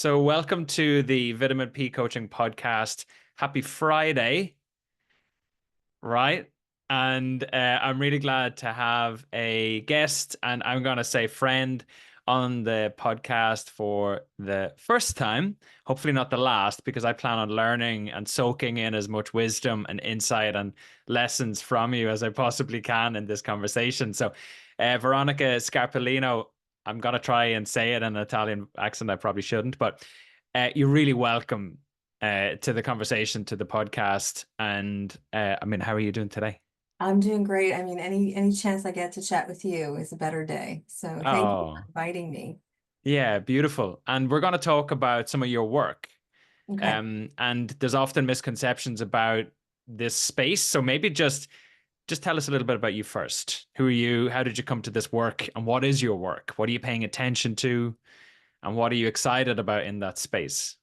So welcome to the Vitamin P Coaching Podcast. Happy Friday, right? And I'm really glad to have a guest, and I'm going to say friend, on the podcast for the first time, hopefully not the last, because I plan on learning and soaking in as much wisdom and insight and lessons from you as I possibly can in this conversation. So, Veronica Scarpellino, I'm going to try and say it in an Italian accent. I probably shouldn't, but you're really welcome to the conversation, to the podcast. And how are you doing today? I'm doing great. I mean, any chance I get to chat with you is a better day. So thank you for Oh, inviting me. yeah, beautiful. And we're going to talk about some of your work. Okay. And there's often misconceptions about this space. So maybe just tell us a little bit about you first. Who are you? How did you come to this work? And what is your work? What are you paying attention to? And what are you excited about in that space?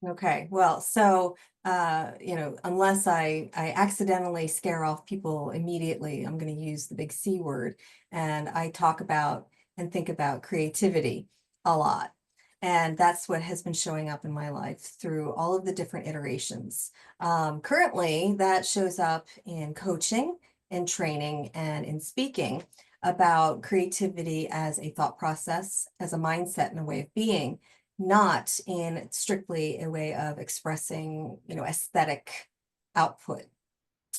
Okay. Well, so unless I accidentally scare off people immediately, I'm going to use the big C word. And I talk about and think about creativity a lot. And that's what has been showing up in my life through all of the different iterations. Currently, that shows up in coaching, in training, and in speaking about creativity as a thought process, as a mindset, and a way of being, not in strictly a way of expressing, aesthetic output.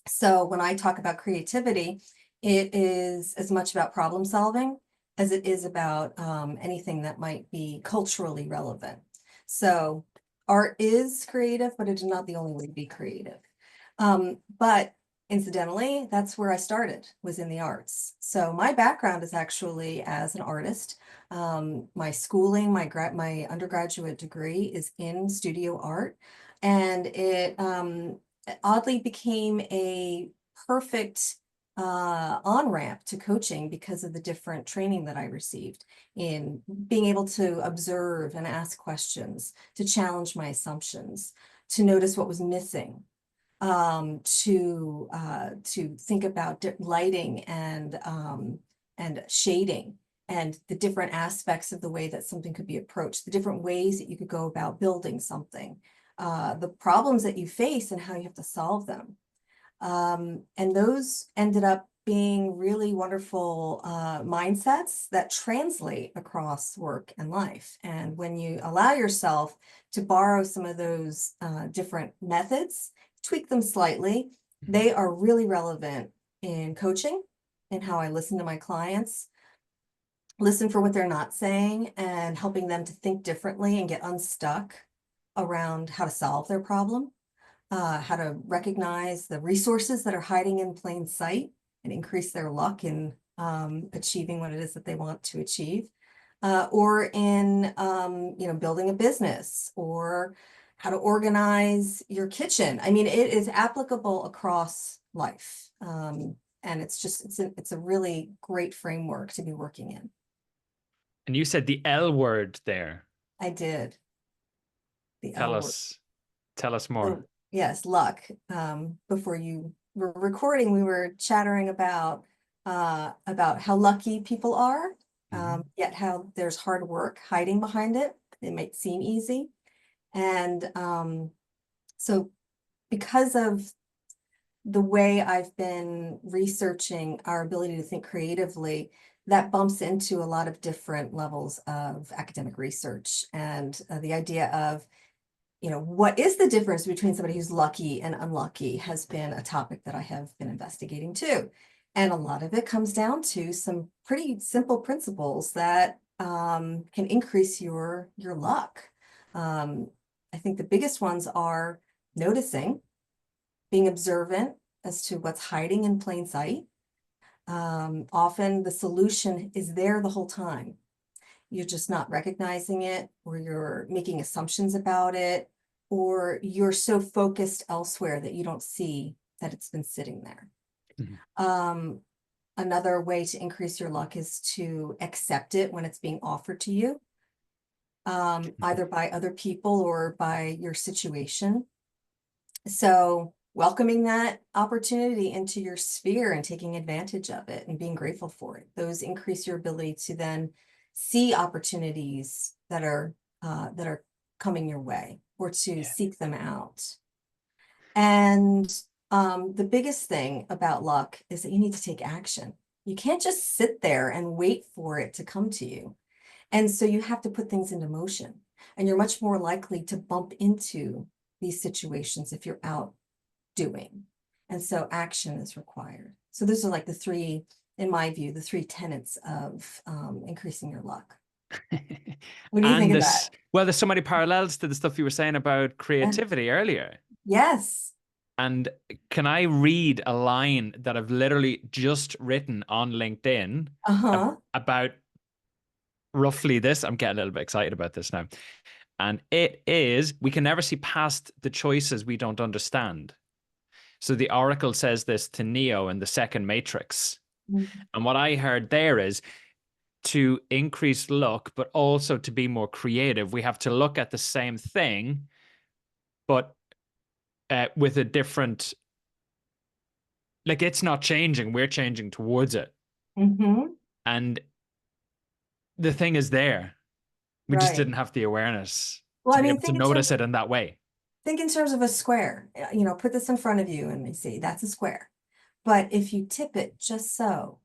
So when I talk about creativity, it is as much about problem solving as it is about anything that might be culturally relevant. So art is creative, but it is not the only way to be creative. But incidentally, that's where I started, was in the arts. So my background is actually as an artist. My schooling, my undergraduate degree is in studio art, and it oddly became a perfect on-ramp to coaching because of the different training that I received in being able to observe and ask questions, to challenge my assumptions, to notice what was missing, to think about lighting and shading and the different aspects of the way that something could be approached, the different ways that you could go about building something, the problems that you face and how you have to solve them. And those ended up being really wonderful mindsets that translate across work and life. And when you allow yourself to borrow some of those different methods, tweak them slightly, they are really relevant in coaching, in how I listen to my clients, listen for what they're not saying, and helping them to think differently and get unstuck around how to solve their problem, how to recognize the resources that are hiding in plain sight and increase their luck in achieving what it is that they want to achieve, or in building a business, or how to organize your kitchen. I mean, it is applicable across life, and it's a really great framework to be working in. And you said the L word there. I did the Tell L word. us, tell us more. So yes, luck. Before you were recording, we were chattering about how lucky people are, Mhm. yet how there's hard work hiding behind it. It might seem easy. And so because of the way I've been researching our ability to think creatively, that bumps into a lot of different levels of academic research and the idea of, what is the difference between somebody who's lucky and unlucky has been a topic that I have been investigating too. And a lot of it comes down to some pretty simple principles that can increase your luck. Um, I think the biggest ones are noticing, being observant as to what's hiding in plain sight. Often the solution is there the whole time. You're just not recognizing it, or you're making assumptions about it, or you're so focused elsewhere that you don't see that it's been sitting there. Mhm. Um, Another way to increase your luck is to accept it when it's being offered to you, either by other people or by your situation. So welcoming that opportunity into your sphere and taking advantage of it and being grateful for it. Those increase your ability to then see opportunities that are coming your way or to Yeah. seek them out. And the biggest thing about luck is that you need to take action. You can't just sit there and wait for it to come to you. And so you have to put things into motion, and you're much more likely to bump into these situations if you're out doing. And so action is required. So those are like the three, in my view, the three tenets of increasing your luck. What do you think And of that? this, well, there's so many parallels to the stuff you were saying about Yeah. creativity earlier. Yes. And can I read a line that I've literally just written on LinkedIn Uh-huh. about roughly this? I'm getting a little bit excited about this now. And it is, we can never see past the choices we don't understand. So the Oracle says this to Neo in the second Matrix. Mhm. And what I heard there is to increase luck, but also to be more creative, we have to look at the same thing, but with a different, like it's not changing, we're changing towards it. Mhm. And the thing is there. We just Right. didn't have the awareness Well, to I be mean, able to notice it in that way. think in terms of a square. You know, put this in front of you and you see that's a square. But if you tip it just so,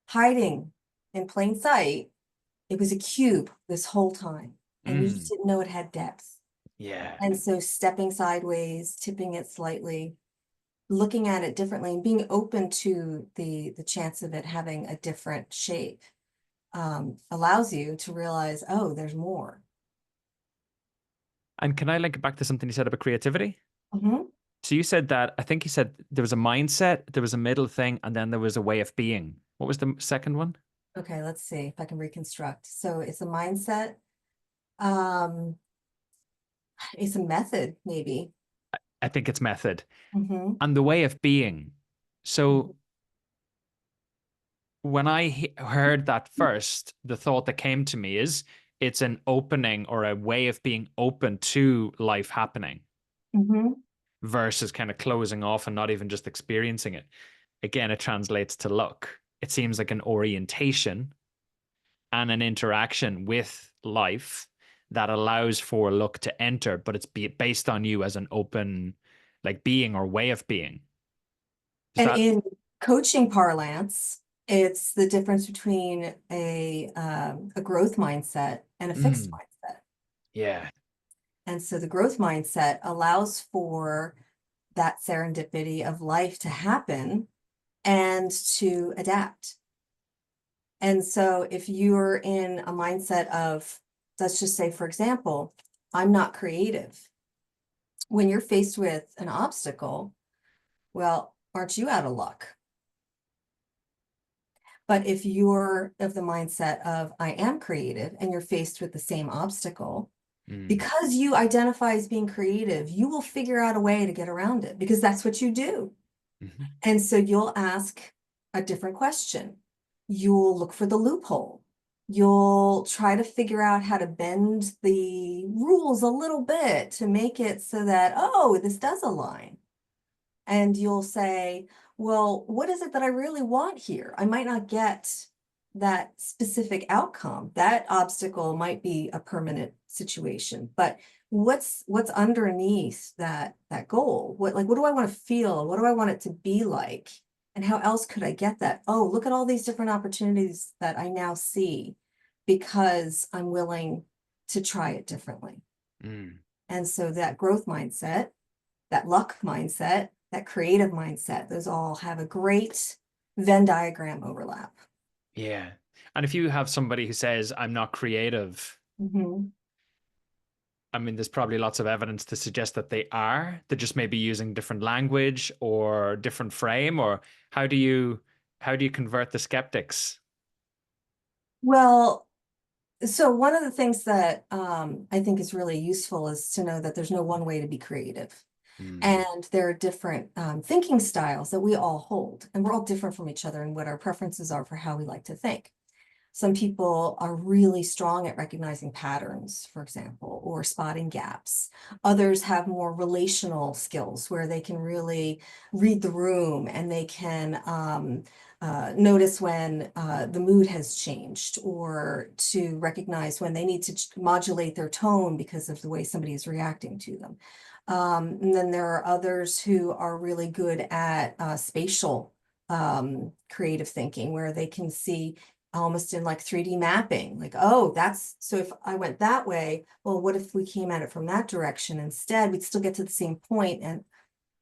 hiding in plain sight, it was a cube this whole time, and you just Mm, didn't know it had depth. yeah. And so stepping sideways, tipping it slightly, looking at it differently, and being open to the chance of it having a different shape allows you to realize, oh, there's more. And can I link it back to something you said about creativity? Mhm. So you said that, I think you said there was a mindset, there was a middle thing, and then there was a way of being. What was the second one? Okay, let's see if I can reconstruct. So it's a mindset. Um, it's a method, maybe. I think it's method. Hmm. And the way of being. So when I heard that first, the thought that came to me is it's an opening or a way of being open to life happening Hmm. versus kind of closing off and not even just experiencing it. Again, it translates to luck. It seems like an orientation and an interaction with life that allows for luck to enter, but it's based on you as an open, like being or way of being. Is And that? in coaching parlance, it's the difference between a growth mindset and a fixed Mm, mindset. yeah. And so the growth mindset allows for that serendipity of life to happen and to adapt. And so if you're in a mindset of, let's just say, for example, I'm not creative. When you're faced with an obstacle, well, aren't you out of luck? But if you're of the mindset of, I am creative, and you're faced with the same obstacle, Mm, because you identify as being creative, you will figure out a way to get around it because that's what you do. mhm. And so you'll ask a different question. You'll look for the loophole. You'll try to figure out how to bend the rules a little bit to make it so that, oh, this does align. And you'll say, well, what is it that I really want here? I might not get that specific outcome. That obstacle might be a permanent situation, but what's underneath that goal? What do I want to feel? What do I want it to be like? And how else could I get that? Oh, look at all these different opportunities that I now see because I'm willing to try it differently. Mm. And so that growth mindset, that luck mindset, that creative mindset, those all have a great Venn diagram overlap. Yeah. And if you have somebody who says, I'm not creative, Mhm. I mean, there's probably lots of evidence to suggest that they are. They're just maybe using different language or different frame, or how do you convert the skeptics? Well, so one of the things that I think is really useful is to know that there's no one way to be creative. Mm, And there are different thinking styles that we all hold, and we're all different from each other and what our preferences are for how we like to think. Some people are really strong at recognizing patterns, for example, or spotting gaps. Others have more relational skills where they can really read the room and they can notice when the mood has changed, or to recognize when they need to modulate their tone because of the way somebody is reacting to them. And then there are others who are really good at spatial creative thinking, where they can see almost in like 3D mapping, like, oh, that's, so if I went that way, well, what if we came at it from that direction instead? We'd still get to the same point. And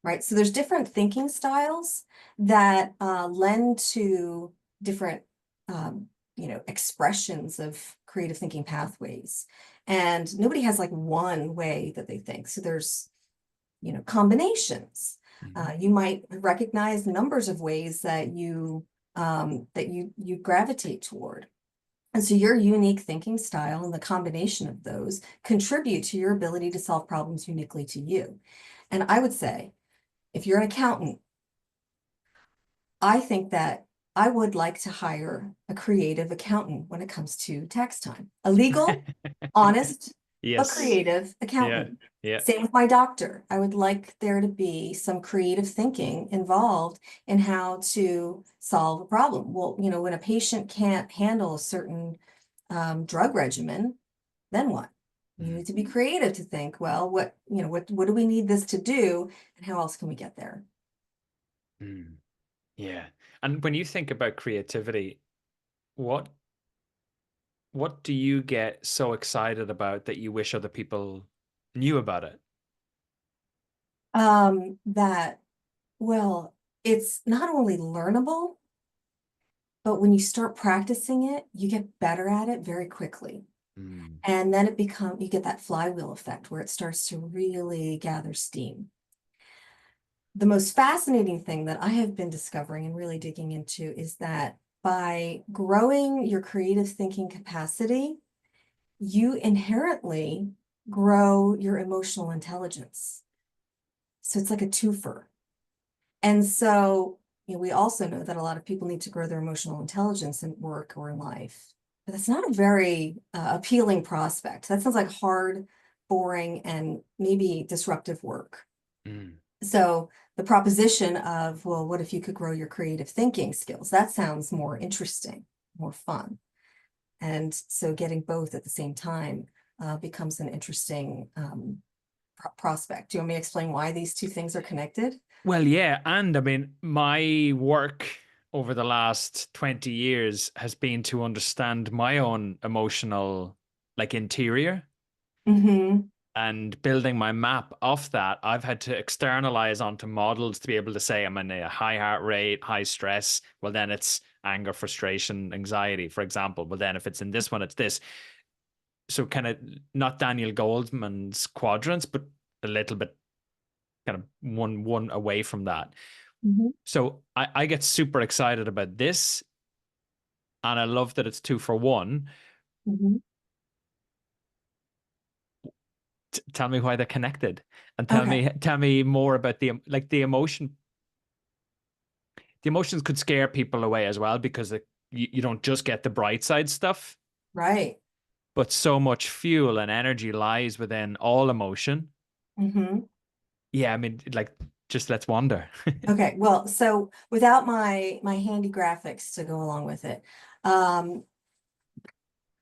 right, so there's different thinking styles that lend to different expressions of creative thinking pathways, and nobody has like one way that they think. So there's combinations. You might recognize numbers of ways that you gravitate toward. And so your unique thinking style and the combination of those contribute to your ability to solve problems uniquely to you. And I would say, if you're an accountant, I think that I would like to hire a creative accountant when it comes to tax time. A legal, honest, but Yes. creative Yeah. accountant. Yeah. Same with my doctor. I would like there to be some creative thinking involved in how to solve a problem. Well, when a patient can't handle a certain drug regimen, then what? You need to be creative to think, well, what do we need this to do, and how else can we get there? Yeah. And when you think about creativity, what do you get so excited about that you wish other people knew about it? That, well, it's not only learnable, but when you start practicing it, you get better at it very quickly. Mm. And then you get that flywheel effect where it starts to really gather steam. The most fascinating thing that I have been discovering and really digging into is that by growing your creative thinking capacity, you inherently grow your emotional intelligence. So it's like a twofer. And so, we also know that a lot of people need to grow their emotional intelligence in work or in life. But that's not a very appealing prospect. That sounds like hard, boring, and maybe disruptive work. Mm. So the proposition of, well, what if you could grow your creative thinking skills? That sounds more interesting, more fun. And so getting both at the same time becomes an interesting prospect. Do you want me to explain why these two things are connected? Well, yeah. And I mean, my work over the last 20 years has been to understand my own emotional, like, interior. Mm-hmm. And building my map off that, I've had to externalize onto models to be able to say I'm in a high heart rate, high stress. Well, then it's anger, frustration, anxiety, for example. Well, then if it's in this one, it's this. So kind of not Daniel Goldman's quadrants, but a little bit kind of one away from that. Mm-hmm. So I get super excited about this, and I love that it's 2 for 1. Mm-hmm. Tell me why they're connected, and Okay. tell me more about the emotion. The emotions could scare people away as well, because you don't just get the bright side stuff, Right. but so much fuel and energy lies within all emotion. Mm-hmm. Yeah, I mean, like, just let's wonder. Okay. Well, so without my handy graphics to go along with it, um,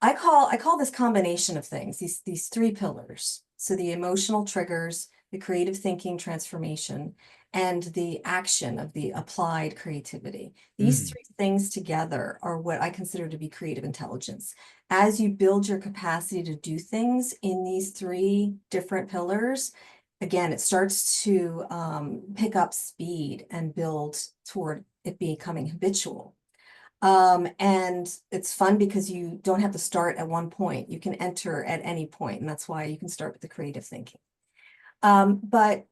I call this combination of things, these three pillars. So the emotional triggers, the creative thinking transformation, and the action of the applied creativity. These Mm, three things together are what I consider to be creative intelligence. As you build your capacity to do things in these three different pillars, again, it starts to pick up speed and build toward it becoming habitual. And it's fun because you don't have to start at one point. You can enter at any point, and that's why you can start with the creative thinking. But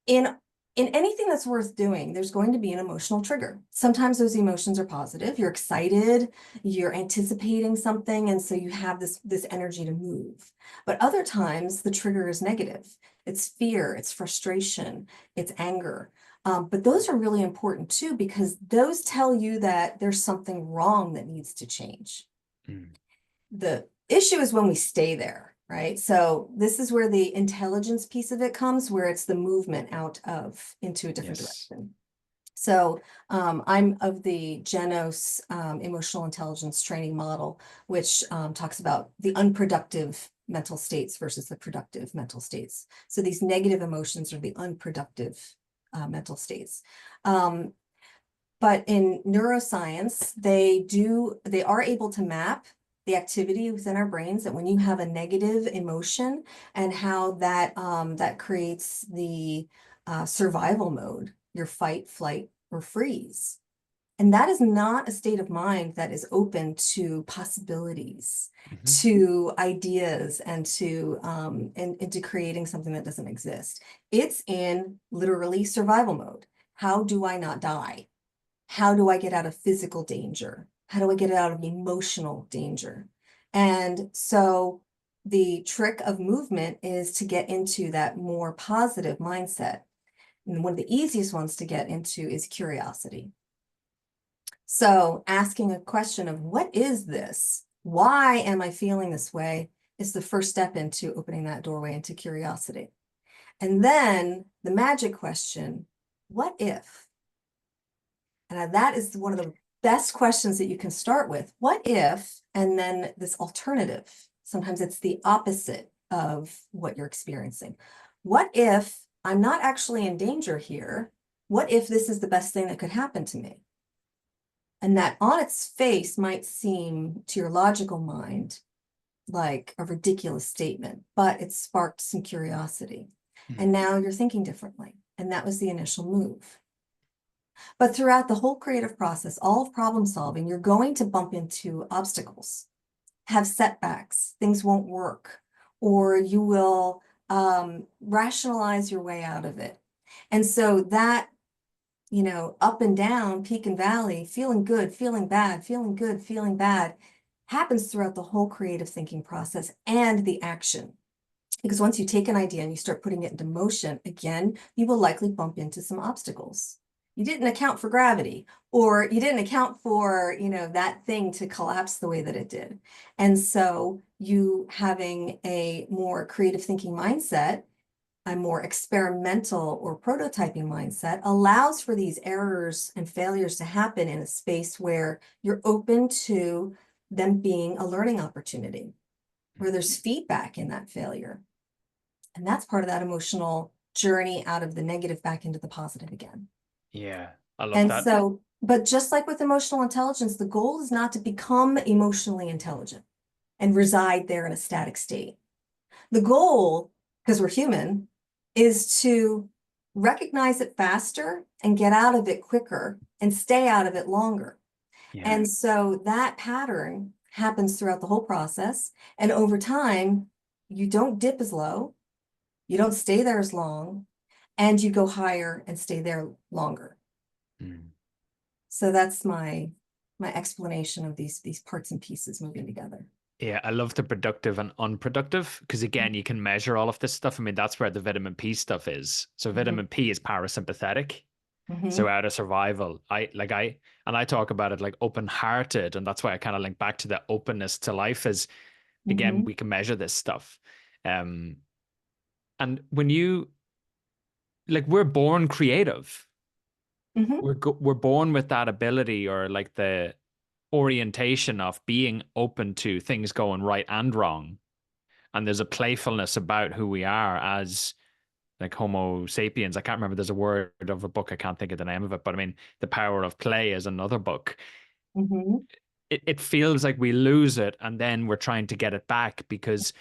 in in anything that's worth doing, there's going to be an emotional trigger. Sometimes those emotions are positive. You're excited, you're anticipating something, and so you have this energy to move. But other times the trigger is negative. It's fear, it's frustration, it's anger. But those are really important too, because those tell you that there's something wrong that needs to change. mm. The issue is when we stay there, right? So this is where the intelligence piece of it comes, where it's the movement out of into a different Yes. direction. So I'm of the Genos emotional intelligence training model, which talks about the unproductive mental states versus the productive mental states. So these negative emotions are the unproductive mental states. But in neuroscience, they are able to map the activity within our brains that when you have a negative emotion and how that that creates the survival mode, your fight, flight, or freeze. And that is not a state of mind that is open to possibilities, Mhm. to ideas, and into creating something that doesn't exist. It's in literally survival mode. How do I not die? How do I get out of physical danger? How do I get out of emotional danger? And so the trick of movement is to get into that more positive mindset. And one of the easiest ones to get into is curiosity. So asking a question of what is this? Why am I feeling this way? Is the first step into opening that doorway into curiosity. And then the magic question, what if? And that is one of the best questions that you can start with. What if, and then this alternative, sometimes it's the opposite of what you're experiencing. What if I'm not actually in danger here? What if this is the best thing that could happen to me? And that on its face might seem to your logical mind like a ridiculous statement, but it sparked some curiosity. Mm. And now you're thinking differently. And that was the initial move. But throughout the whole creative process, all of problem solving, you're going to bump into obstacles, have setbacks, things won't work, or you will rationalize your way out of it. And so that, up and down, peak and valley, feeling good, feeling bad, feeling good, feeling bad, happens throughout the whole creative thinking process and the action. Because once you take an idea and you start putting it into motion, again, you will likely bump into some obstacles. You didn't account for gravity, or you didn't account for, that thing to collapse the way that it did. And so you having a more creative thinking mindset, a more experimental or prototyping mindset allows for these errors and failures to happen in a space where you're open to them being a learning opportunity, where there's feedback in that failure. And that's part of that emotional journey out of the negative back into the positive again. Yeah, I love And that. so, but just like with emotional intelligence, the goal is not to become emotionally intelligent and reside there in a static state. The goal, because we're human, is to recognize it faster and get out of it quicker and stay out of it longer. Yeah. And so that pattern happens throughout the whole process. And over time, you don't dip as low, you don't stay there as long, and you go higher and stay there longer. Mm. So that's my explanation of these parts and pieces moving together. Yeah, I love the productive and unproductive because again, you can measure all of this stuff. I mean, that's where the vitamin P stuff is. So Mhm. vitamin P is parasympathetic. So Mhm. out of survival, I talk about it like open-hearted, and that's why I kind of link back to the openness to life is again, Mhm. we can measure this stuff. Um, and when you like we're born creative. Mhm. We're born with that ability or like the orientation of being open to things going right and wrong. And there's a playfulness about who we are as like Homo sapiens. I can't remember. There's a word of a book. I can't think of the name of it, but I mean, The Power of Play is another book. Mhm. It feels like we lose it and then we're trying to get it back because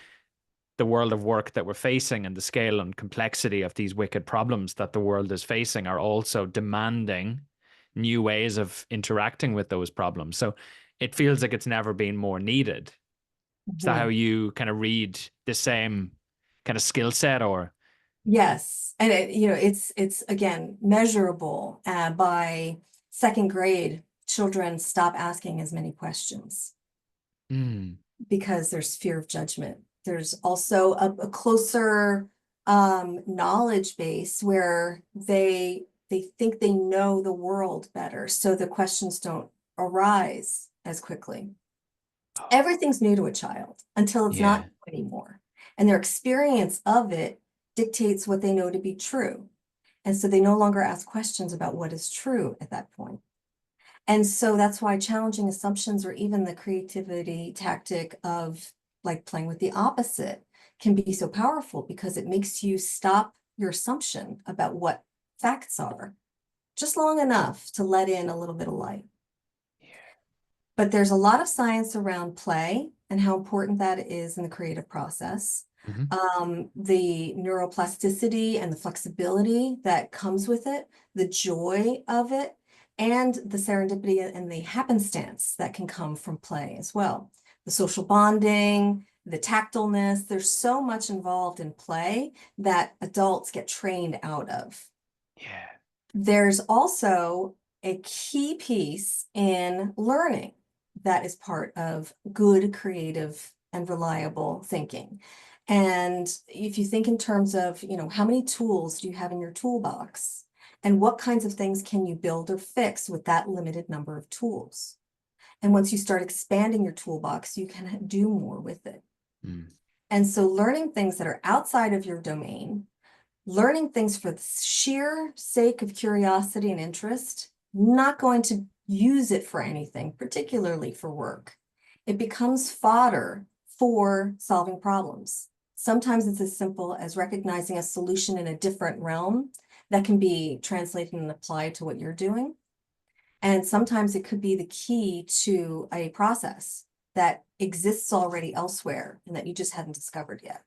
the world of work that we're facing and the scale and complexity of these wicked problems that the world is facing are also demanding new ways of interacting with those problems. So it feels like it's never been more needed. Is that how Mhm. you kind of read the same kind of skill set or? Yes, and it's again measurable by second grade. Children stop asking as many questions Mm, because there's fear of judgment. There's also a closer knowledge base where they think they know the world better, so the questions don't arise as quickly. Everything's new to a child until it's not yeah. new anymore, and their experience of it dictates what they know to be true. And so they no longer ask questions about what is true at that point. And so that's why challenging assumptions, or even the creativity tactic of like playing with the opposite, can be so powerful, because it makes you stop your assumption about what facts are just long enough to let in a little bit of light. But there's a lot of science around play and how important that is in the creative process. Mhm. The neuroplasticity and the flexibility that comes with it, the joy of it, and the serendipity and the happenstance that can come from play as well. The social bonding, the tactileness, there's so much involved in play that adults get trained out of. Yeah. There's also a key piece in learning that is part of good, creative, and reliable thinking. And if you think in terms of, how many tools do you have in your toolbox? And what kinds of things can you build or fix with that limited number of tools? And once you start expanding your toolbox, you can do more with it. Mm. And so learning things that are outside of your domain, learning things for the sheer sake of curiosity and interest, not going to use it for anything, particularly for work. It becomes fodder for solving problems. Sometimes it's as simple as recognizing a solution in a different realm that can be translated and applied to what you're doing. And sometimes it could be the key to a process that exists already elsewhere and that you just hadn't discovered yet.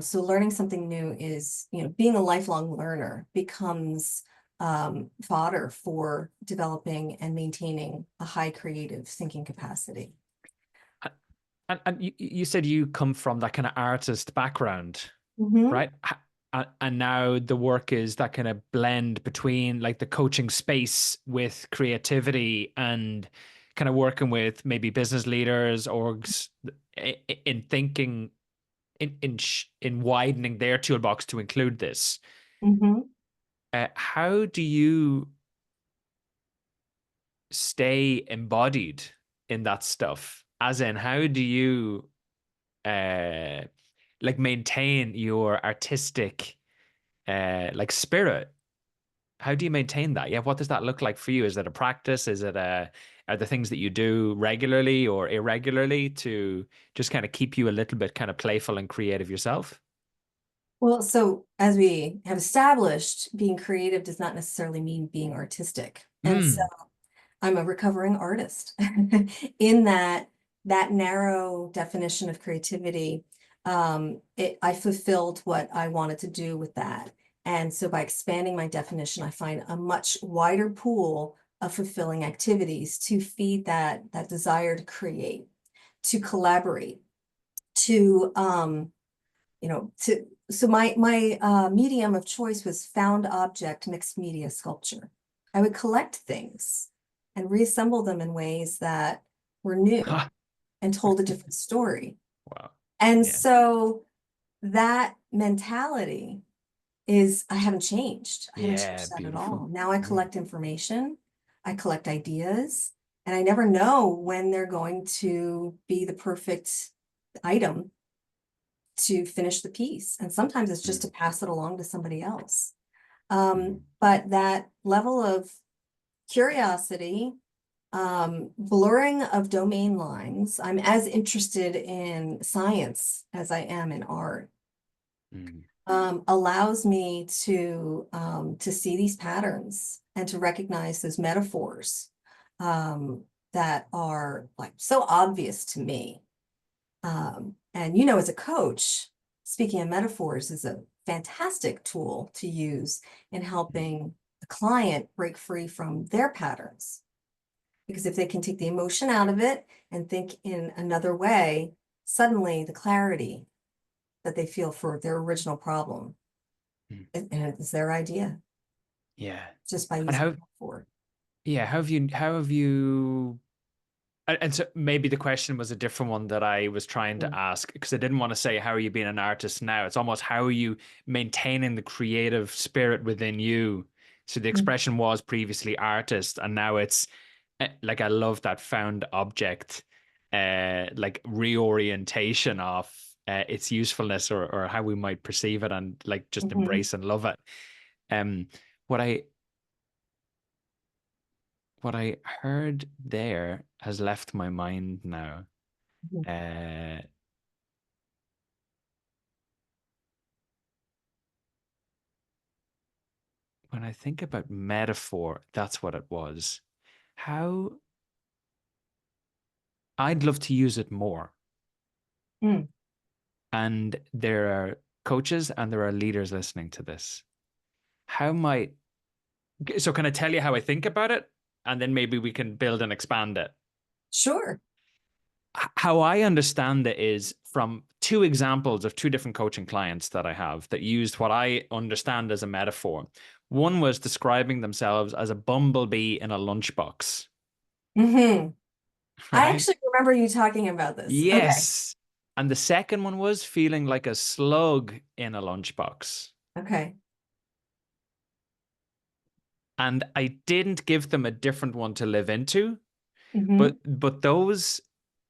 So learning something new is, being a lifelong learner becomes fodder for developing and maintaining a high creative thinking capacity. And you said you come from that kind of artist background, Mm-hmm. right? And now the work is that kind of blend between like the coaching space with creativity and kind of working with maybe business leaders, orgs, in thinking, in widening their toolbox to include this. Mm-hmm. How do you stay embodied in that stuff? As in, how do you uh like maintain your artistic like spirit? How do you maintain that? Yeah, what does that look like for you? Is it a practice? Is it are the things that you do regularly or irregularly to just kind of keep you a little bit kind of playful and creative yourself? Well, so as we have established, being creative does not necessarily mean being artistic. And so Mm. I'm a recovering artist in that narrow definition of creativity. I fulfilled what I wanted to do with that. And so by expanding my definition, I find a much wider pool of fulfilling activities to feed that desire to create, to collaborate, to so my medium of choice was found object mixed media sculpture. I would collect things and reassemble them in ways that were new Ha. and told a different story. Wow. And Yeah. so that mentality is, I haven't changed. I haven't Yeah, changed that at all. beautiful. Now I Mm. collect information, I collect ideas, and I never know when they're going to be the perfect item to finish the piece. And sometimes it's just Mm. to pass it along to somebody else. Mm. But that level of curiosity, blurring of domain lines, I'm as interested in science as I am in art, Mm. allows me to see these patterns and to recognize those metaphors that are like so obvious to me. And as a coach, speaking of metaphors is a fantastic tool to use in Mm. helping the client break free from their patterns. Because if they can take the emotion out of it and think in another way, suddenly the clarity that they feel for their original problem, Mm. and it's their idea Yeah. just by And using how, metaphor. yeah, how have you and so maybe the question was a different one that I was trying to Mm. ask because I didn't want to say how are you being an artist now? It's almost how are you maintaining the creative spirit within you? So the Mm. expression was previously artist, and now it's like I love that found object, like reorientation of its usefulness or how we might perceive it and like just Mhm. embrace and love it. Um, what I what I heard there has left my mind now. Mhm. Uh, when I think about metaphor, that's what it was. How I'd love to use it more. Mm. And there are coaches and there are leaders listening to this. How might, so can I tell you how I think about it? And then maybe we can build and expand it. Sure. How I understand it is from two examples of two different coaching clients that I have that used what I understand as a metaphor. One was describing themselves as a bumblebee in a lunchbox, Hmm. I right? actually remember you talking about this. Okay. Yes. And the second one was feeling like a slug in a lunchbox. Okay. And I didn't give them a different one to live into, but Hmm. those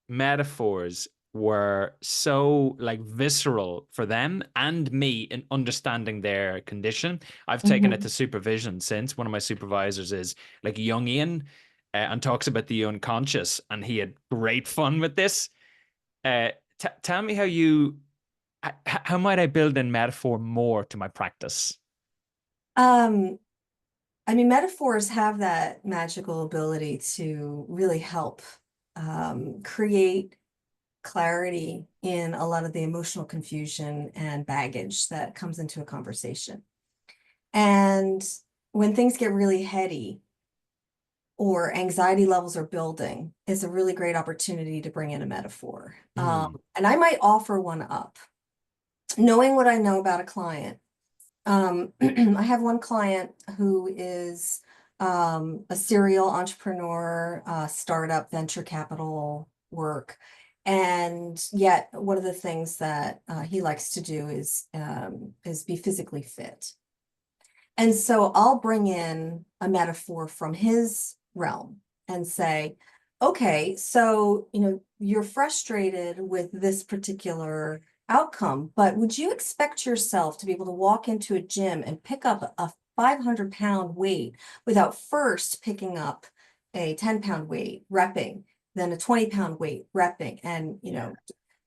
metaphors were so like visceral for them and me in understanding their condition. I've taken it Hmm. to supervision since. One of my supervisors is like Jungian and talks about the unconscious, and he had great fun with this. Tell me how might I build in metaphor more to my practice? Um, I mean, metaphors have that magical ability to really help create clarity in a lot of the emotional confusion and baggage that comes into a conversation. And when things get really heady or anxiety levels are building, it's a really great opportunity to bring in a metaphor. Mm, And I might offer one up. Knowing what I know about a client, I have one client who is a serial entrepreneur, startup, venture capital work. And yet, one of the things that he likes to do is be physically fit. And so I'll bring in a metaphor from his realm and say, okay, so, you're frustrated with this particular outcome, but would you expect yourself to be able to walk into a gym and pick up a 500-pound weight without first picking up a 10-pound weight, repping, then a 20-pound weight, repping? And, yeah,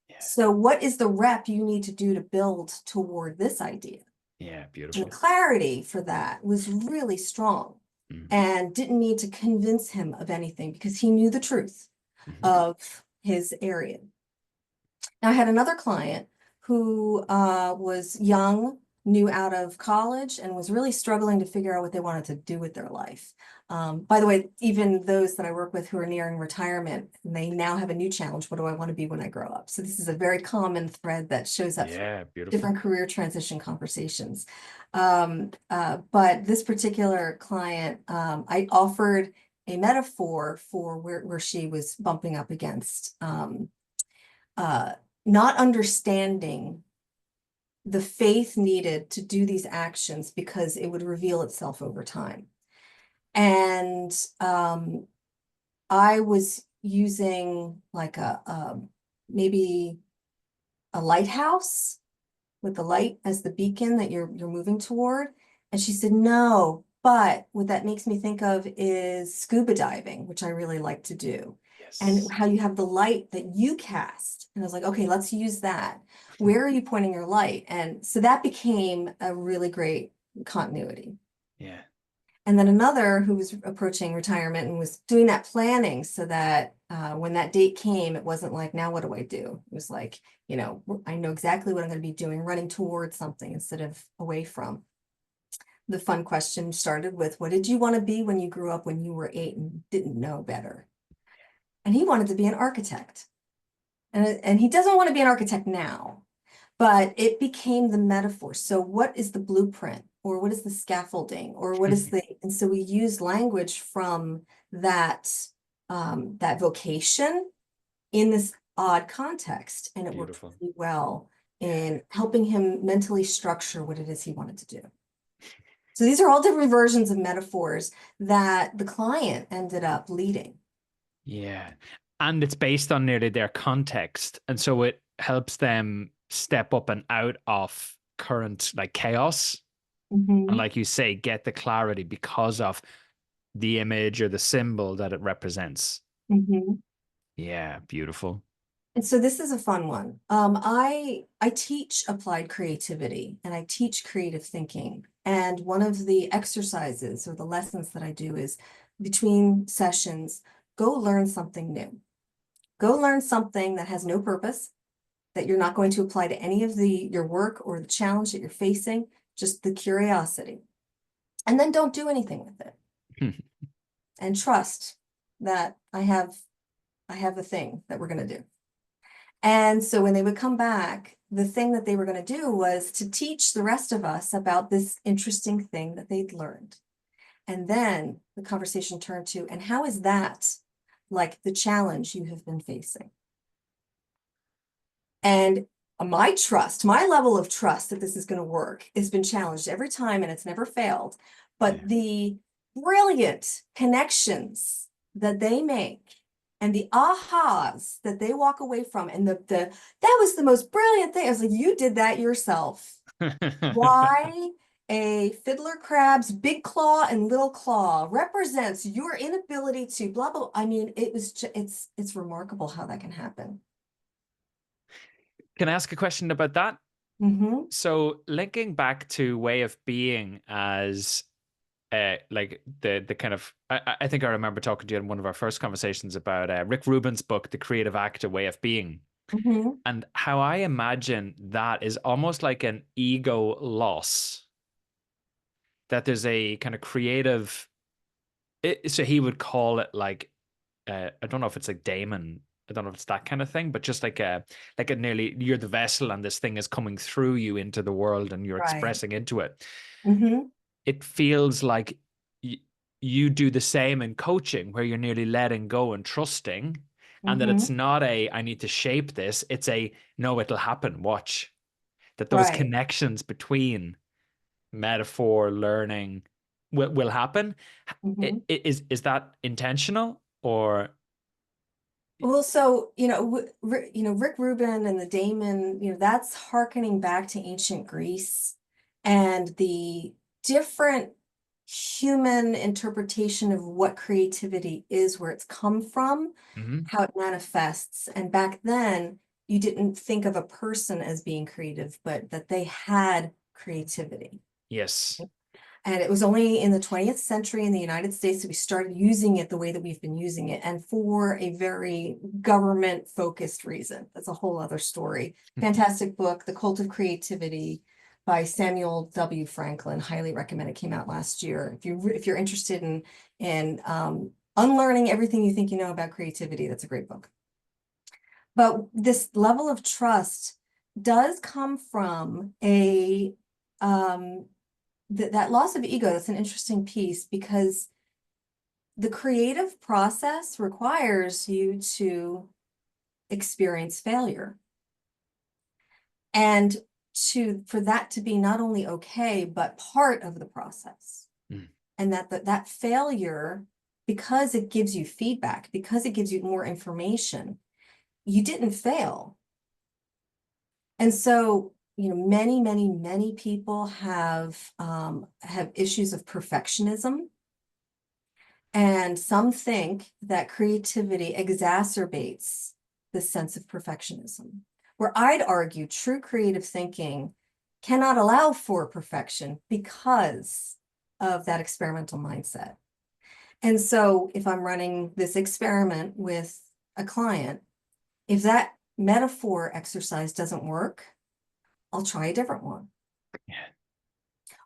yeah, so what is the rep you need to do to build toward this idea? yeah, And the beautiful. clarity for that was really strong Mm, and didn't need to convince him of anything because he knew the truth mhm. of his area. Now, I had another client who was young, new out of college, and was really struggling to figure out what they wanted to do with their life. By the way, even those that I work with who are nearing retirement, they now have a new challenge. What do I want to be when I grow up? So this is a very common thread that shows up Yeah, beautiful. different career transition conversations. But this particular client, I offered a metaphor for where she was bumping up against uh, not understanding the faith needed to do these actions because it would reveal itself over time. And I was using like maybe a lighthouse with the light as the beacon that you're moving toward. And she said, no, but what that makes me think of is scuba diving, which I really like to do. And Yes. how you have the light that you cast. And I was like, okay, let's use that. Where are you pointing your light? And so that became a really great continuity. Yeah. And then another who was approaching retirement and was doing that planning so that when that date came, it wasn't like, now what do I do? It was like, I know exactly what I'm going to be doing, running towards something instead of away from. The fun question started with, what did you want to be when you grew up when you were 8 and didn't know better? And he wanted to be an architect. And he doesn't want to be an architect now, but it became the metaphor. So what is the blueprint, or what is the scaffolding, or what is and so we use language from that that vocation in this odd context, and it worked Beautiful. really well Yeah. in helping him mentally structure what it is he wanted to do. So these are all different versions of metaphors that the client ended up leading. Yeah. And it's based on nearly their context. And so it helps them step up and out of current like chaos. And Mhm. like you say, get the clarity because of the image or the symbol that it represents. Mhm. Yeah, beautiful. And so this is a fun one. I teach applied creativity and I teach creative thinking. And one of the exercises or the lessons that I do is between sessions, go learn something new. Go learn something that has no purpose, that you're not going to apply to any of your work or the challenge that you're facing, just the curiosity. And then don't do anything with it. And trust that I have a thing that we're going to do. And so when they would come back, the thing that they were going to do was to teach the rest of us about this interesting thing that they'd learned. And then the conversation turned to, and how is that like the challenge you have been facing? And my level of trust that this is going to work has been challenged every time and it's never failed. Yeah. But the brilliant connections that they make and the ahas that they walk away from, and that was the most brilliant thing. I was like, you did that yourself. Why a fiddler crab's big claw and little claw represents your inability to blah blah. I mean, it's remarkable how that can happen. Can I ask a question about that? Mm-hmm. So linking back to way of being as like the kind of I think I remember talking to you in one of our first conversations about Rick Rubin's book, The Creative Act: A Way of Being, Mm-hmm. and how I imagine that is almost like an ego loss. That there's a kind of creative, so he would call it like I don't know if it's like Damon. I don't know if it's that kind of thing, but just like a nearly you're the vessel and this thing is coming through you into the world and you're Right. expressing into it. Mm-hmm. It feels like you do the same in coaching where you're nearly letting go and trusting, and that it's Mm-hmm. not a I need to shape this, it's a no, it'll happen, watch. That those Right. connections between metaphor learning will happen. Mm-hmm. Is that intentional or Well, so, Rick Rubin and the Damon, that's hearkening back to ancient Greece and the different human interpretation of what creativity is, where it's come from, Mhm. how it manifests. And back then, you didn't think of a person as being creative, but that they had creativity. Yes. And it was only in the 20th century in the United States that we started using it the way that we've been using it, and for a very government focused reason. That's a whole other story. Fantastic book, The Cult of Creativity by Samuel W. Franklin. Highly recommend it. Came out last year. If you're interested in unlearning everything you think you know about creativity, that's a great book. But this level of trust does come from a um, that loss of ego. That's an interesting piece because the creative process requires you to experience failure and for that to be not only okay but part of the process, Mm. and that failure, because it gives you feedback, because it gives you more information, you didn't fail. And so, many people have issues of perfectionism. And some think that creativity exacerbates the sense of perfectionism, where I'd argue true creative thinking cannot allow for perfection because of that experimental mindset. And so if I'm running this experiment with a client, if that metaphor exercise doesn't work, I'll try a different one. Yeah.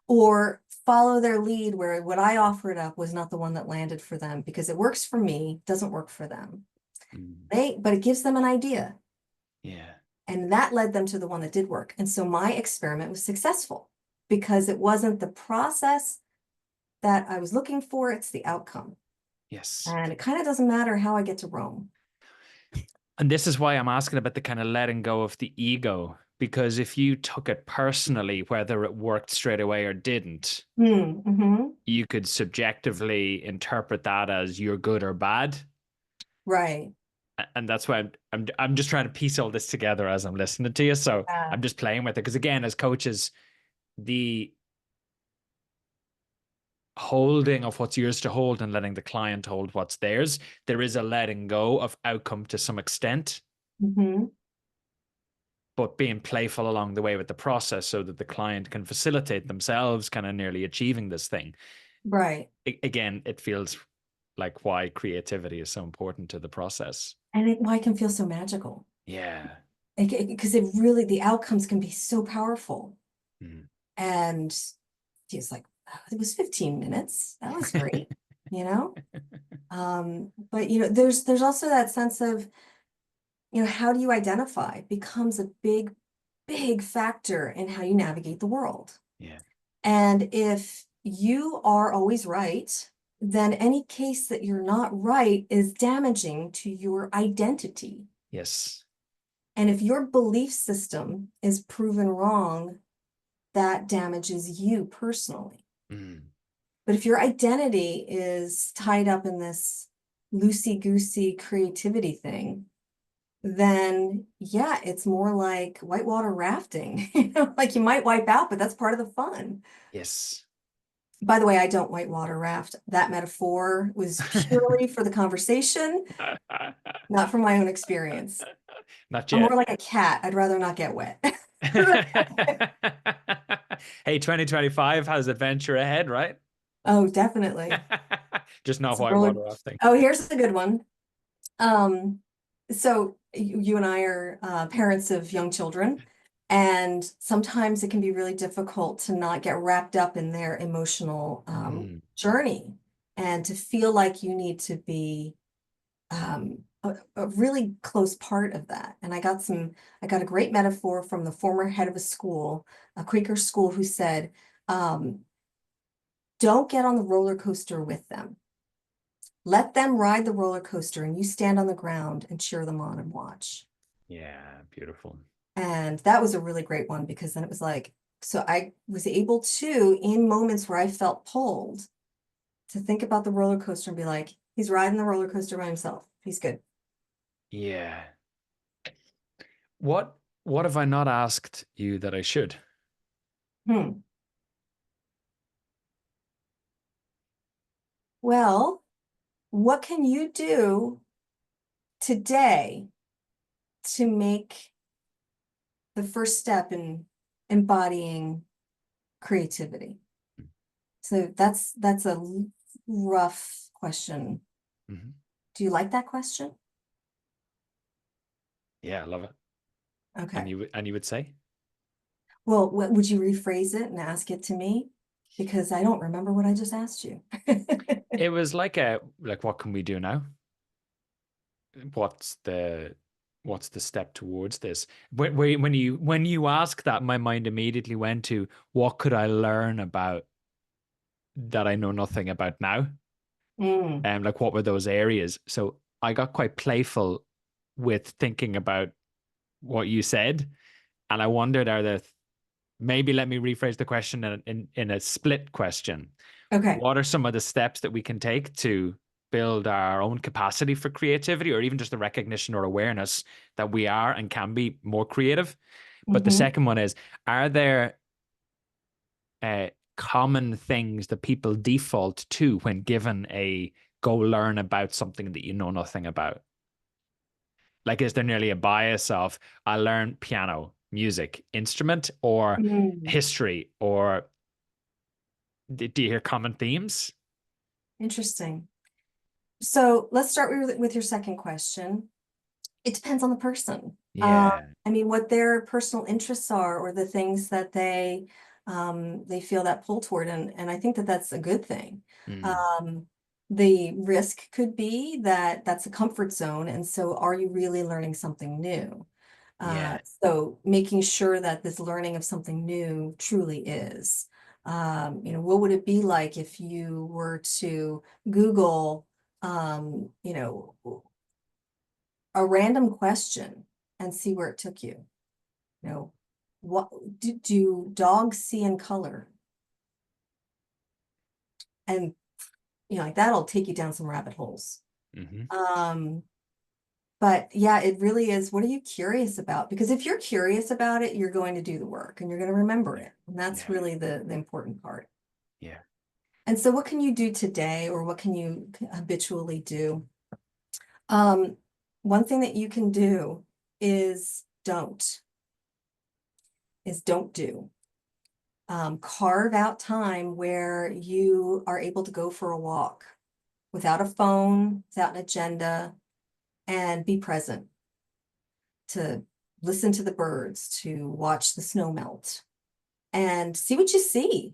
Or follow their lead where what I offered up was not the one that landed for them because it works for me, doesn't work for them. Mm. But it gives them an idea. Yeah. And that led them to the one that did work. And so my experiment was successful because it wasn't the process that I was looking for, it's the outcome. Yes. And it kind of doesn't matter how I get to Rome. And this is why I'm asking about the kind of letting go of the ego, because if you took it personally, whether it worked straight away or didn't, Mm-hmm. you could subjectively interpret that as you're good or bad. Right. And that's why I'm just trying to piece all this together as I'm listening to you. So Uh, I'm just playing with it because again, as coaches, the holding of what's yours to hold and letting the client hold what's theirs. There is a letting go of outcome to some extent, Mm-hmm. but being playful along the way with the process so that the client can facilitate themselves kind of nearly achieving this thing. Right. Again, it feels like why creativity is so important to the process. And why it can feel so magical. Yeah. Because it really, the outcomes can be so powerful. Mm. And he's like, "Oh, it was 15 minutes. That was great, you know? But there's also that sense of, how do you identify becomes a big, big factor in how you navigate the world. Yeah. And if you are always right, then any case that you're not right is damaging to your identity. Yes. And if your belief system is proven wrong, that damages you personally. Mm. But if your identity is tied up in this loosey-goosey creativity thing, then yeah, it's more like whitewater rafting. Like you might wipe out, but that's part of the fun. Yes. By the way, I don't whitewater raft. That metaphor was purely for the conversation, not from my own experience. Not I'm more yet. like a cat. I'd rather not get wet. Hey, 2025 has adventure ahead, right? Oh, definitely. Just not It's a roller. whitewater rafting. Oh, here's a good one. So you and I are parents of young children, and sometimes it can be really difficult to not get wrapped up in their emotional Mm. journey and to feel like you need to be a really close part of that. And I got a great metaphor from the former head of a school, a Quaker school, who said, um, don't get on the roller coaster with them. Let them ride the roller coaster and you stand on the ground and cheer them on and watch. Yeah, beautiful. And that was a really great one because then it was like, so I was able to, in moments where I felt pulled, to think about the roller coaster and be like, he's riding the roller coaster by himself. He's good. Yeah. What have I not asked you that I should? Hmm. Well, what can you do today to make the first step in embodying creativity? So that's a rough question. Mhm. Do you like that question? Yeah, I love it. Okay. And you would say? Well, would you rephrase it and ask it to me? Because I don't remember what I just asked you. It was like what can we do now? What's the what's the step towards this? When you ask that, my mind immediately went to what could I learn about that I know nothing about now? Mm, And like what were those areas? So I got quite playful with thinking about what you said. And I wondered, are there maybe let me rephrase the question in a split question. okay. What are some of the steps that we can take to build our own capacity for creativity, or even just the recognition or awareness that we are and can be more creative? But the Hmm. second one is, are there common things that people default to when given a go learn about something that you know nothing about? Like, is there nearly a bias of I learn piano, music, instrument, or Mm, history, or do you hear common themes? interesting. So let's start with your second question. It depends on the person. Yeah. I mean, what their personal interests are, or the things that they feel that pull toward, and I think that that's a good thing. Mm, Um, the risk could be that that's a comfort zone, and so are you really learning something new? yeah. So making sure that this learning of something new truly is. What would it be like if you were to Google, a random question and see where it took you? You know, what do dogs see in color? And like that'll take you down some rabbit holes. Hmm. Um, but yeah, it really is. What are you curious about? Because if you're curious about it, you're going to do the work and you're going to remember Yeah. it. And that's Yeah. really the important part. Yeah. And so what can you do today, or what can you habitually do? Um, One thing that you can do is don't do. Carve out time where you are able to go for a walk without a phone, without an agenda, and be present to listen to the birds, to watch the snow melt, and see what you see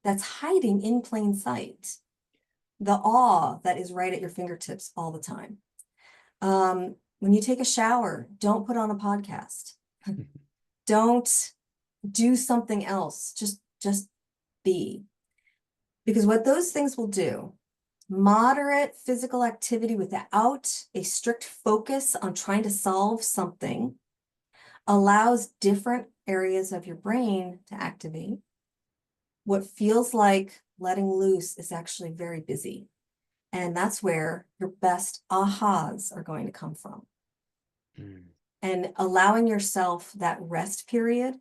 that's hiding in plain sight. The awe that is right at your fingertips all the time. When you take a shower, don't put on a podcast. Don't do something else. Just be. Because what those things will do, moderate physical activity without a strict focus on trying to solve something, allows different areas of your brain to activate. What feels like letting loose is actually very busy. And that's where your best ahas are going to come from. Mm. And allowing yourself that rest period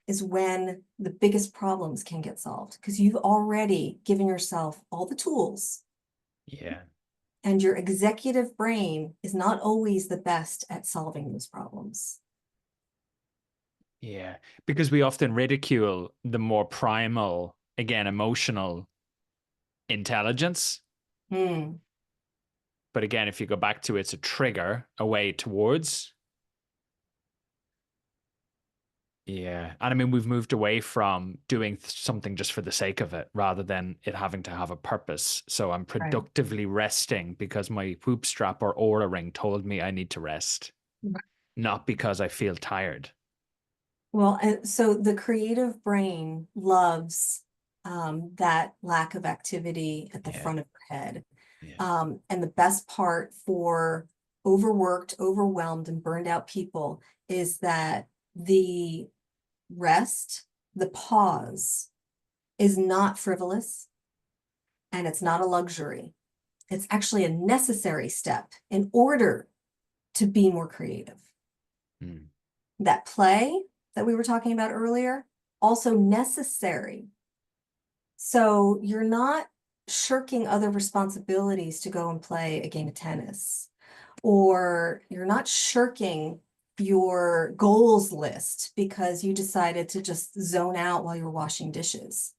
is when the biggest problems can get solved, because you've already given yourself all the tools. Yeah. And your executive brain is not always the best at solving those problems. Yeah. Because we often ridicule the more primal, again, emotional intelligence. Hmm. But again, if you go back to it's a trigger, a way towards. Yeah. And I mean, we've moved away from doing something just for the sake of it rather than it having to have a purpose. So I'm Right. productively resting because my whoop strap or aura ring told me I need to rest, not because I feel tired. Well, and so the creative brain loves that lack of activity at the Yeah. front of your head. Yeah. And the best part for overworked, overwhelmed, and burned out people is that the rest, the pause, is not frivolous and it's not a luxury. It's actually a necessary step in order to be more creative. Mm. That play that we were talking about earlier, also necessary. So you're not shirking other responsibilities to go and play a game of tennis, or you're not shirking your goals list because you decided to just zone out while you're washing dishes.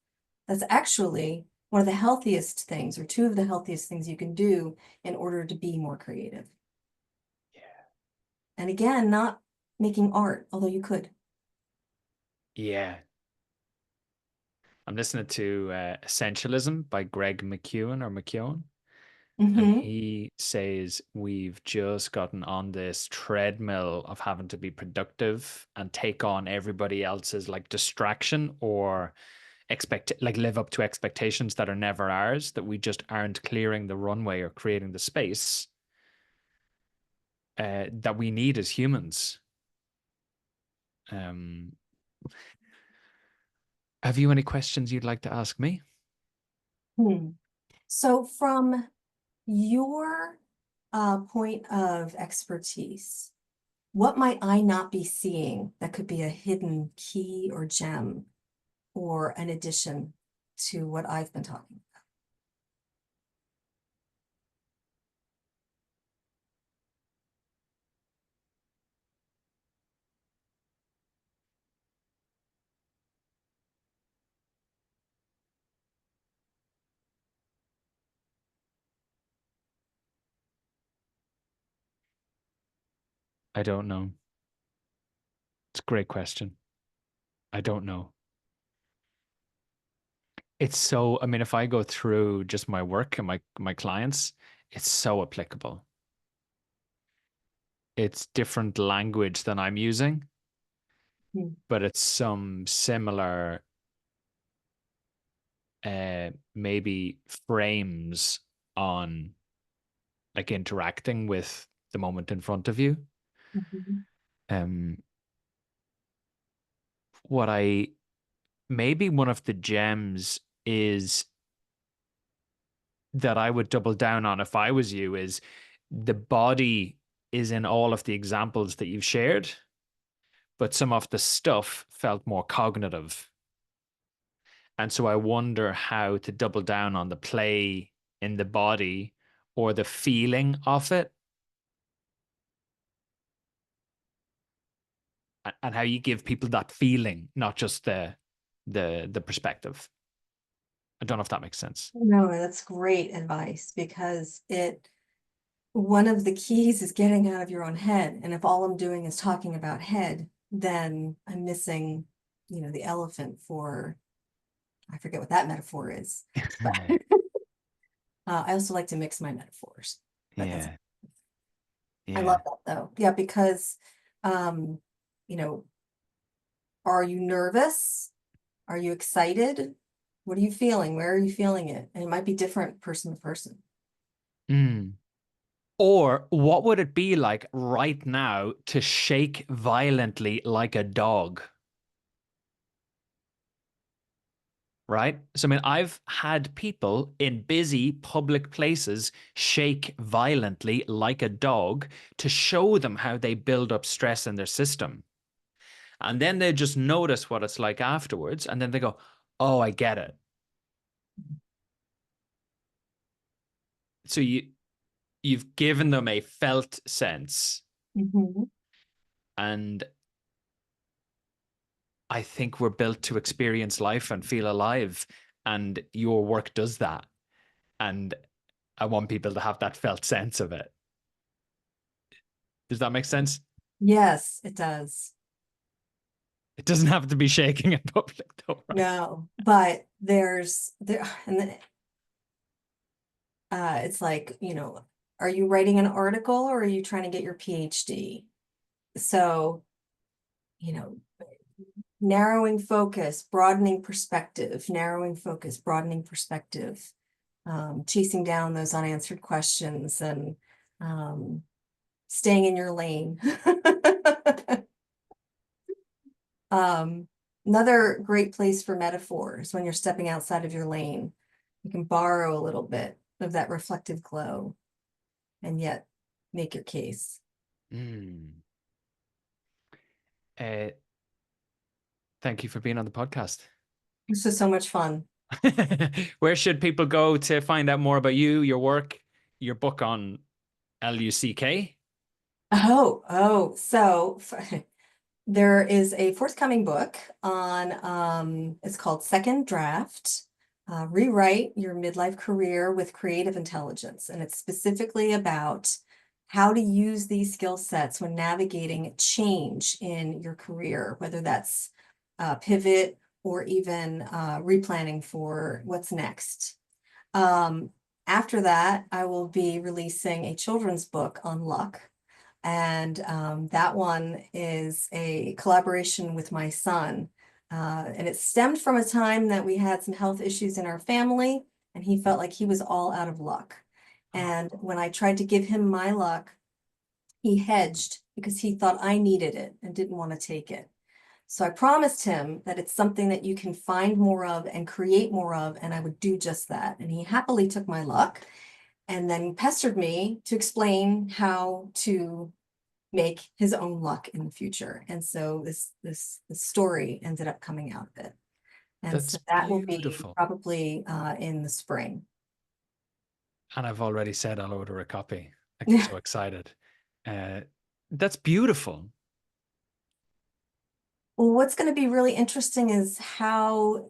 That's actually one of the healthiest things, or two of the healthiest things you can do in order to be more creative. Yeah. And again, not making art, although you could. Yeah. I'm listening to Essentialism by Greg McKeown or McKeown. And Mm-hmm. he says we've just gotten on this treadmill of having to be productive and take on everybody else's like distraction or live up to expectations that are never ours, that we just aren't clearing the runway or creating the space that we need as humans. Um, have you any questions you'd like to ask me? Hmm. So from your point of expertise, what might I not be seeing that could be a hidden key or gem or an addition to what I've been talking I don't know. It's a great question. I don't know. It's so, I mean, if I go through just my work and my clients, it's so applicable. It's different language than I'm using, about? but it's some similar maybe frames on like interacting with the moment in front of you. Mhm. Um what I maybe one of the gems is that I would double down on if I was you is the body is in all of the examples that you've shared, but some of the stuff felt more cognitive. And so I wonder how to double down on the play in the body or the feeling of it, and how you give people that feeling, not just the perspective. I don't know if that makes sense. No, that's great advice, because one of the keys is getting out of your own head. And if all I'm doing is talking about head, then I'm missing, the elephant for, I forget what that metaphor is. But I also like to mix my metaphors, but that's, Yeah. I love Yeah. that though. Yeah, because, um, you know, are you nervous? Are you excited? What are you feeling? Where are you feeling it? And it might be different person to person. Mm. Or what would it be like right now to shake violently like a dog? Right? So, I mean, I've had people in busy public places shake violently like a dog to show them how they build up stress in their system. And then they just notice what it's like afterwards. And then they go, oh, I get it. So you've given them a felt sense. Mhm. And I think we're built to experience life and feel alive. And your work does that. And I want people to have that felt sense of it. Does that make sense? Yes, it does. It doesn't have to be shaking in public, though, right? No, but and then it's like, are you writing an article or are you trying to get your PhD? So, you know, narrowing focus, broadening perspective, chasing down those unanswered questions, and staying in your lane. Another great place for metaphors when you're stepping outside of your lane. You can borrow a little bit of that reflective glow and yet make your case. Mm. Uh, Thank you for being on the podcast. This is so much fun. Where should people go to find out more about you, your work, your book on LUCK? So there is a forthcoming book on, it's called Second Draft, Rewrite Your Midlife Career with Creative Intelligence. And it's specifically about how to use these skill sets when navigating change in your career, whether that's pivot or even replanning for what's next. Um, After that, I will be releasing a children's book on luck. And that one is a collaboration with my son. And it stemmed from a time that we had some health issues in our family, and he felt like he was all out of luck. And when I tried to give him my luck, he hedged because he thought I needed it and didn't want to take it. So I promised him that it's something that you can find more of and create more of, and I would do just that. And he happily took my luck and then pestered me to explain how to make his own luck in the future. And so this story ended up coming out of it. And That's so that will be beautiful. probably in the spring. And I've already said I'll order a copy. I get so excited. Uh, that's beautiful. Well, what's going to be really interesting is how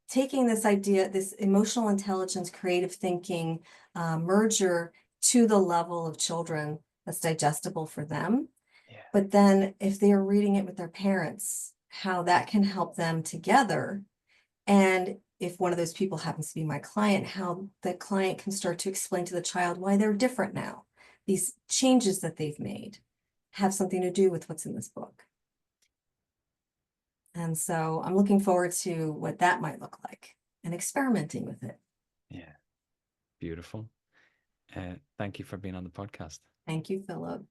taking this idea, this emotional intelligence, creative thinking merger to the level of children that's digestible for them. Yeah. But then if they are reading it with their parents, how that can help them together. And if one of those people happens to be my client, how the client can start to explain to the child why they're different now. These changes that they've made have something to do with what's in this book. And so I'm looking forward to what that might look like and experimenting with it. Yeah. Beautiful. Thank you for being on the podcast. Thank you, Philip.